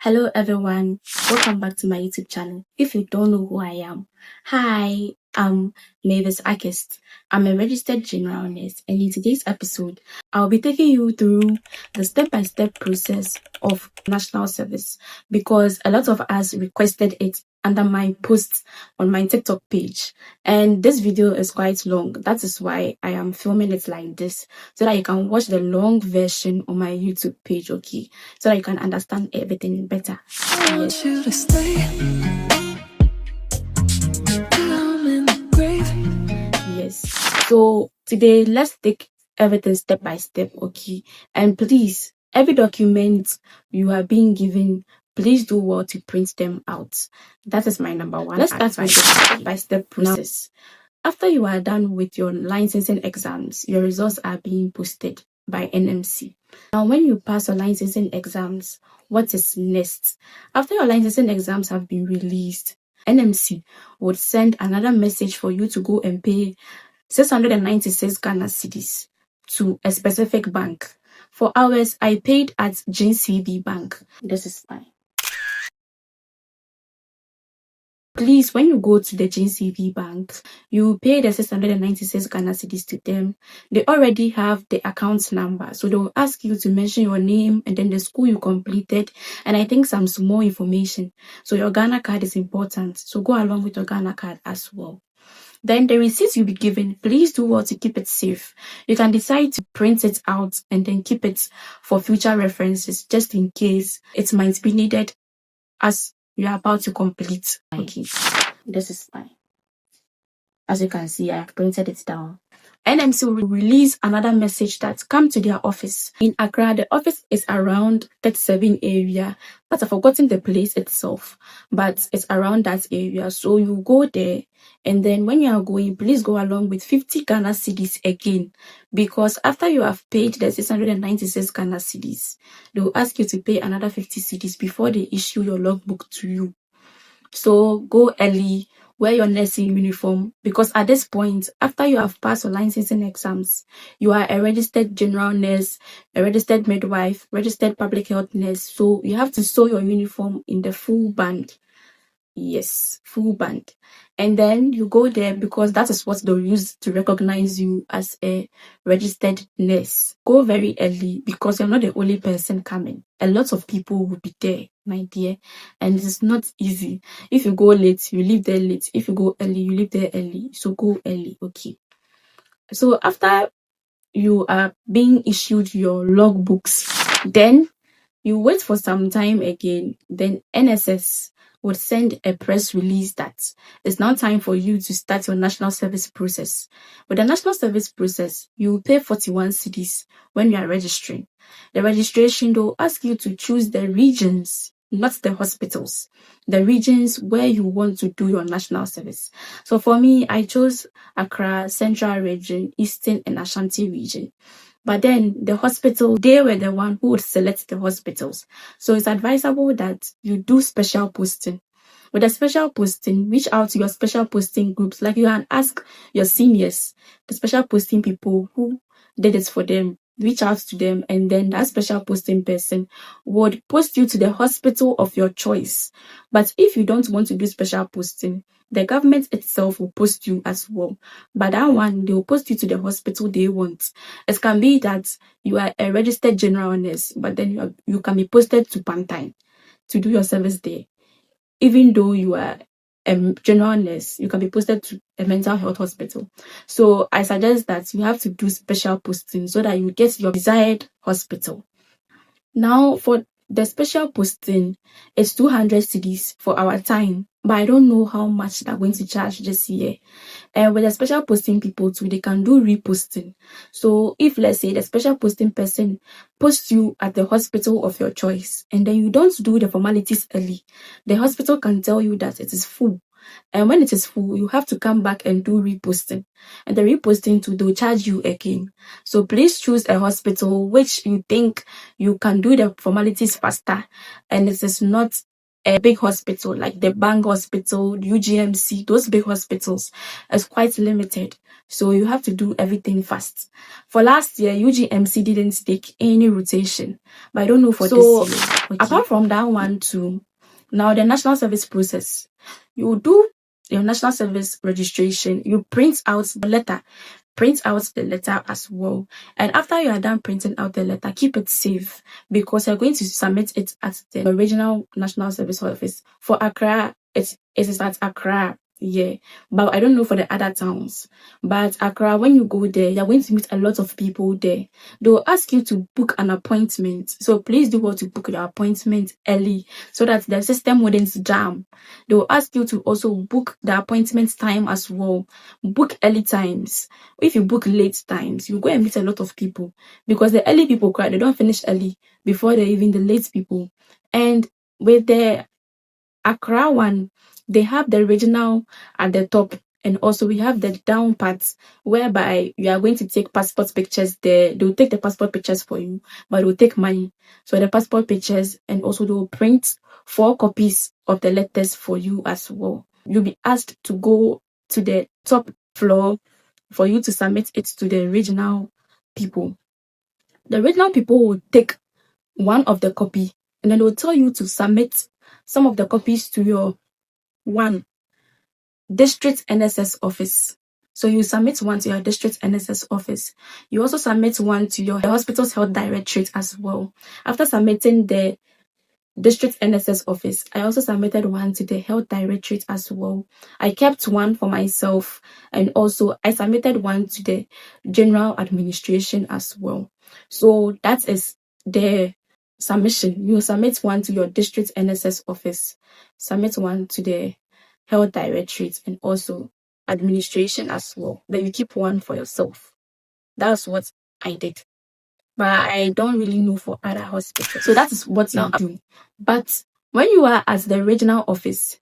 Hello everyone, welcome back to my YouTube channel. If you don't know who I am, hi, I'm Mavis Akist. I'm a registered general nurse, and in today's episode, I'll be taking you through the step-by-step process of national service because a lot of us requested it under my post on my TikTok page, and this video is quite long. That is why I am filming it like this so that you can watch the long version on my YouTube page, okay? So that you can understand everything better. I want you to stay. I'm in the grave. Yes. So today, let's take everything step by step, okay? And please, every document you are being given, please do well to print them out. That is my number one. Let's start with the step-by-step process. After you are done with your licensing exams, your results are being posted by NMC. Now, when you pass your licensing exams, what is next? After your licensing exams have been released, NMC would send another message for you to go and pay 696 Ghana cedis to a specific bank. For ours, I paid at JCB Bank. This is fine. Please, when you go to the JCB Bank, you pay the 696 Ghana cedis to them. They already have the account number. So they will ask you to mention your name and then the school you completed. And I think some small information. So your Ghana card is important. So go along with your Ghana card as well. Then the receipts you'll be given, please do well to keep it safe. You can decide to print it out and then keep it for future references just in case it might be needed as you are about to complete. Okay, this is fine. As you can see, I have printed it down. NMC will release another message that come to their office. In Accra, the office is around 37 area, but I've forgotten the place itself, but it's around that area. So you go there, and then when you are going, please go along with 50 Ghana cedis again, because after you have paid the 696 Ghana cedis, they will ask you to pay another 50 cedis before they issue your logbook to you. So go early, wear your nursing uniform, because at this point, after you have passed your licensing exams, you are a registered general nurse, a registered midwife, registered public health nurse. So you have to sew your uniform in the full band. Yes, full band. And then you go there because that is what they'll use to recognize you as a registered nurse. Go very early because you're not the only person coming. A lot of people will be there, my dear, and it's not easy. If you go late, you leave there late. If you go early, you leave there early. So go early, okay? So after you are being issued your logbooks, then you wait for some time again. Then NSS would send a press release that it's now time for you to start your national service process. With the national service process, you will pay 41 cedis when you are registering. The registration, they'll ask you to choose the regions, not the hospitals, the regions where you want to do your national service. So for me, I chose Accra, Central Region, Eastern and Ashanti Region. But then the hospital, they were the one who would select the hospitals. So it's advisable that you do special posting. With a special posting, reach out to your special posting groups. Like you can ask your seniors, the special posting people who did it for them. Reach out to them, and then that special posting person would post you to the hospital of your choice. But if you don't want to do special posting, the government itself will post you as well. But that one, they will post you to the hospital they want. It can be that you are a registered general nurse, but then you can be posted to Pantine to do your service there. Even though you are a general nurse, you can be posted to a mental health hospital. So I suggest that you have to do special posting so that you get your desired hospital. Now for the special posting, it's 200 cedis for our time, but I don't know how much they're going to charge this year. And with the special posting people too, they can do reposting. So if, let's say, the special posting person posts you at the hospital of your choice, and then you don't do the formalities early, the hospital can tell you that it is full. And when it is full, you have to come back and do reposting. And the reposting too, they'll charge you again. So please choose a hospital which you think you can do the formalities faster and it is not a big hospital like the Bank Hospital, UGMC, those big hospitals is quite limited. So you have to do everything fast. For last year, UGMC didn't take any rotation, but I don't know for this year. Okay. Apart from that one too, now the national service process, you do your national service registration, you print out the letter as well. And after you are done printing out the letter, keep it safe because you're going to submit it at the original National Service Office. For Accra, it is at Accra. Yeah, but I don't know for the other towns. But Accra, when you go there, you're going to meet a lot of people there. They'll ask you to book an appointment. So please do well to book your appointment early so that the system wouldn't jam. They'll ask you to also book the appointment time as well. Book early times. If you book late times, you go and meet a lot of people because the early people cry, they don't finish early before they even the late people. And with the Accra one, they have the regional at the top, and also we have the down parts whereby you are going to take passport pictures there. They'll take the passport pictures for you, but they'll take money. So the passport pictures, and also they'll print 4 copies of the letters for you as well. You'll be asked to go to the top floor for you to submit it to the regional people. The regional people will take one of the copy and then they'll tell you to submit some of the copies to your one district NSS office. So you submit one to your district NSS office. You also submit one to your hospital's health directorate as well. After submitting the district NSS office, I also submitted one to the health directorate as well. I kept one for myself, and also I submitted one to the general administration as well. So that is the submission. You submit one to your district NSS office, submit one to the health directorate, and also administration as well. Then you keep one for yourself. That's what I did. But I don't really know for other hospitals. So that is what you do. But when you are at the regional office,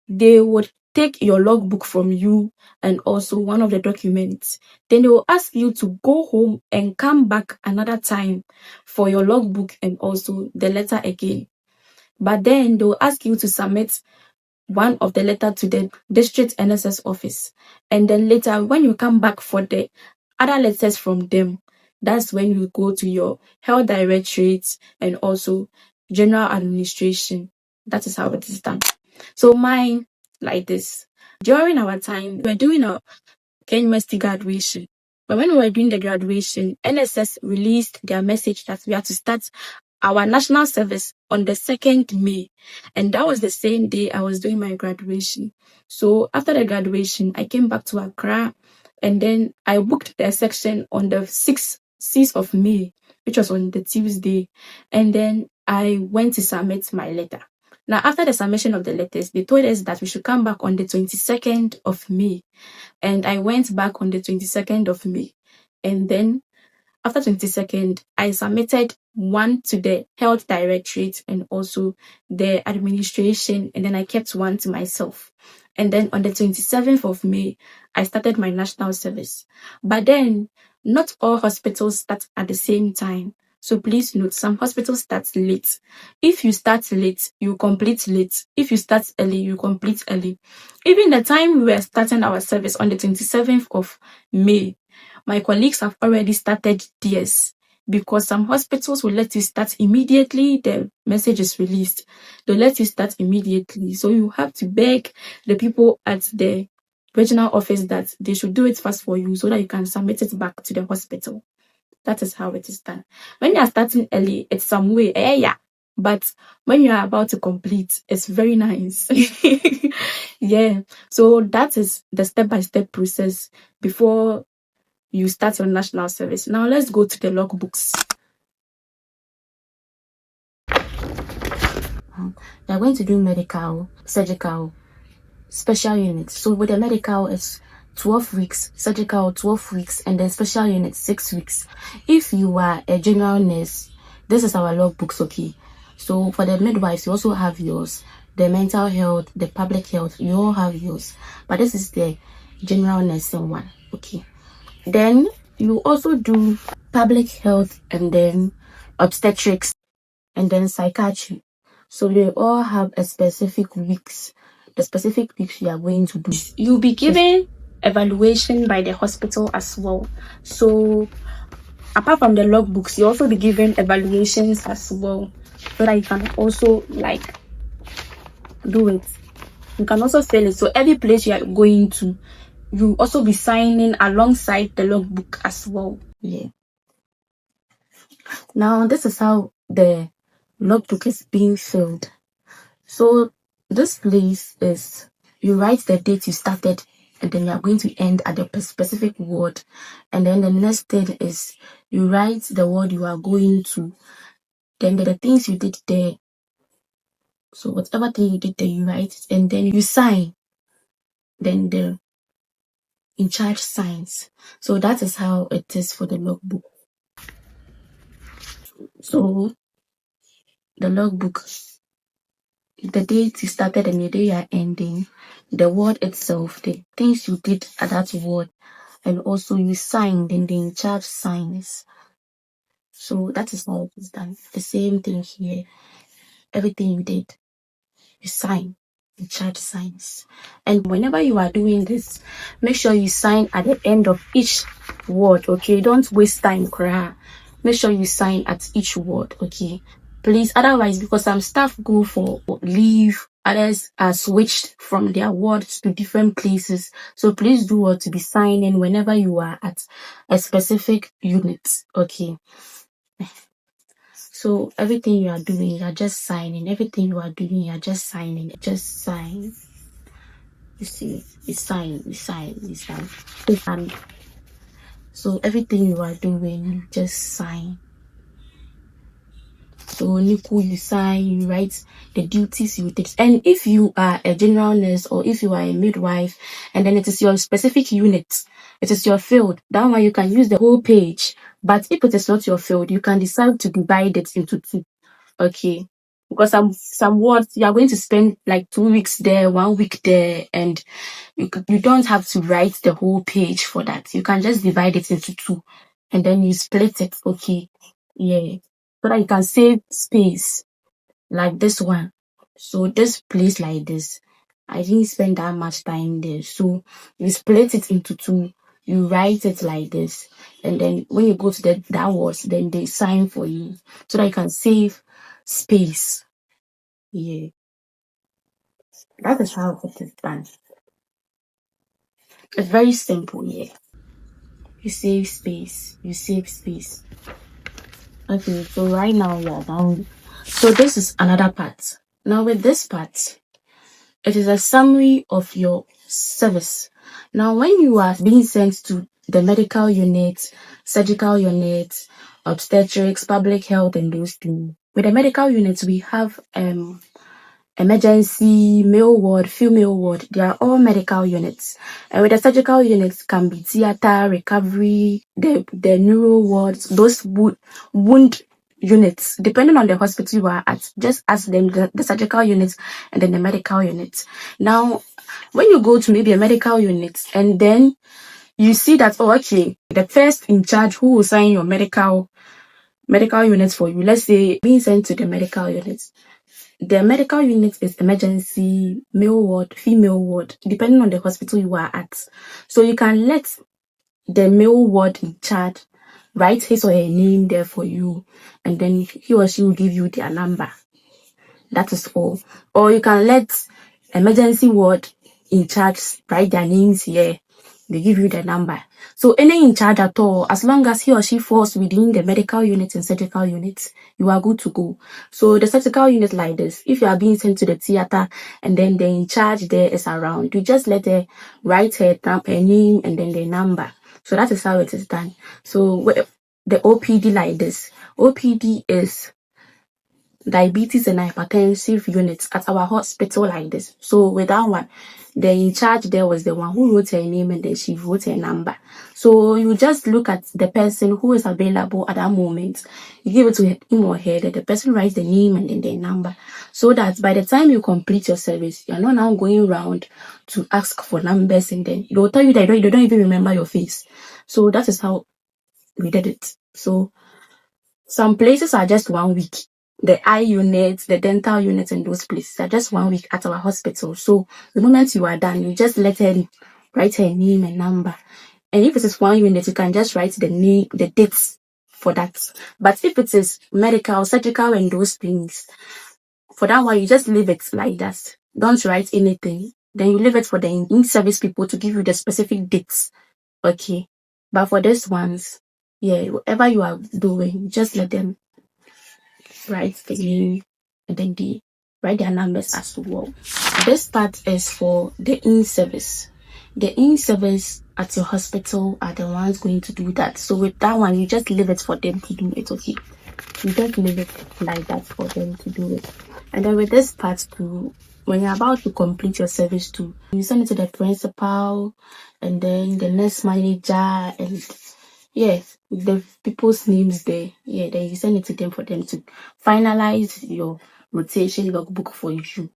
they would take your logbook from you and also one of the documents. Then they will ask you to go home and come back another time for your logbook and also the letter again. But then they'll ask you to submit one of the letter to the district NSS office. And then later, when you come back for the other letters from them, that's when you go to your health directorate and also general administration. That is how it is done. So mine, like this. During our time, we were doing a University graduation. But when we were doing the graduation, NSS released their message that we had to start our national service on the 2nd May. And that was the same day I was doing my graduation. So after the graduation, I came back to Accra and then I booked the section on the 6th of May, which was on the Tuesday. And then I went to submit my letter. Now, after the submission of the letters, they told us that we should come back on the 22nd of May. And I went back on the 22nd of May. And then after 22nd, I submitted one to the health directorate and also the administration, and then I kept one to myself. And then on the 27th of May, I started my national service. But then, not all hospitals start at the same time. So please note, some hospitals start late. If you start late, you complete late. If you start early, you complete early. Even the time we were starting our service on the 27th of May, my colleagues have already started theirs because some hospitals will let you start immediately the message is released. They'll let you start immediately. So you have to beg the people at the regional office that they should do it fast for you so that you can submit it back to the hospital. That is how it is done. When you are starting early, it's some way, yeah. But when you are about to complete, it's very nice. Yeah. So that is the step-by-step process before you start your national service. Now let's go to the logbooks. They're going to do medical, surgical, special units. So with the medical, it's 12 weeks, surgical 12 weeks, and then special units 6 weeks. If you are a general nurse, this is our logbooks, okay? So for the midwives, you also have yours. The mental health, the public health, you all have yours. But this is the general nursing one, okay? Then you also do public health and then obstetrics and then psychiatry. So they all have a specific weeks, the specific weeks you are going to do. You'll be given evaluation by the hospital as well. So apart from the logbooks, you also be given evaluations as well, so that you can also like do it. You can also fill it. So every place you are going to, you also be signing alongside the logbook as well. Yeah. Now this is how the logbook is being filled. So this place is, you write the date you started, and then you are going to end at the specific word. And then the next thing is you write the word you are going to. Then the things you did there. So whatever thing you did there, you write it, and then you sign. Then the in charge signs. So that is how it is for the logbook. So the logbook, the date you started and the day you are ending, the word itself, the things you did at that word, and also you signed, and the in charge signs. So that is how it is done. The same thing here. Everything you did, you sign. In charge signs. And whenever you are doing this, make sure you sign at the end of each word. Okay, don't waste time, cry. Make sure you sign at each word. Okay, please. Otherwise, because some staff go for leave, others are switched from their wards to different places. So please do what to be signing whenever you are at a specific unit. Okay. So everything you are doing, you are just signing. Everything you are doing, you are just signing. Just sign. You see, you sign, you sign, you sign. And so everything you are doing, you just sign. So Nico, you sign, you write the duties you take. And if you are a general nurse or if you are a midwife, and then it is your specific unit, it is your field, that one you can use the whole page. But if it is not your field, you can decide to divide it into two. Okay. Because some words you are going to spend like 2 weeks there, 1 week there, and you don't have to write the whole page for that. You can just divide it into two, and then you split it. Okay. Yeah. So that you can save space, like this one. So this place like this, I didn't spend that much time there. So you split it into two, you write it like this, and then when you go to that words, then they sign for you, so that you can save space. Yeah. That is how it is done. It's very simple, yeah. You save space. You save space. Okay, so right now we are done. So this is another part. Now with this part, it is a summary of your service. Now when you are being sent to the medical unit, surgical unit, obstetrics, public health, and those things. With the medical units, we have emergency, male ward, female ward. They are all medical units. And with the surgical units can be theater, recovery, the neuro wards, those wound units. Depending on the hospital you are at, just ask them the surgical units and then the medical units. Now, when you go to maybe a medical unit and then you see that, oh, okay, the first in charge who will sign your medical units for you, let's say being sent to the medical units. The medical unit is emergency, male ward, female ward, depending on the hospital you are at. So you can let the male ward in charge write his or her name there for you, and then he or she will give you their number. That is all. Or you can let emergency ward in charge write their names here. They give you the number. So any in charge at all, as long as he or she falls within the medical unit and surgical units, you are good to go. So the surgical unit like this, if you are being sent to the theater and then the in charge there is around, you just let her write her name and then the number. So that is how it is done. So the OPD like this, OPD is diabetes and hypertensive units at our hospital like this. So with that one, the in charge there was the one who wrote her name and then she wrote her number. So you just look at the person who is available at that moment. You give it to him or her, that the person writes the name and then the number. So that by the time you complete your service, you're not now going around to ask for numbers and then they'll tell you that they don't even remember your face. So that is how we did it. So some places are just 1 week. the eye unit, the dental unit, and those places are just 1 week at our hospital. So the moment you are done, you just let her write her name and number. And if it is 1 unit, you can just write the name, the dates for that. But if it is medical, surgical, and those things, for that one, you just leave it like that. Don't write anything. Then you leave it for the in-service people to give you the specific dates. Okay. But for these ones, yeah, whatever you are doing, just let them write the name and then write their numbers as well. This part is for the in-service. The in-service at your hospital are the ones going to do that. So with that one, you just leave it for them to do it, okay? You just leave it like that for them to do it. And then with this part too, when you're about to complete your service too, you send it to the principal and then the nurse manager and yes, the people's names there. Yeah, then you send it to them for them to finalize your rotation logbook for you.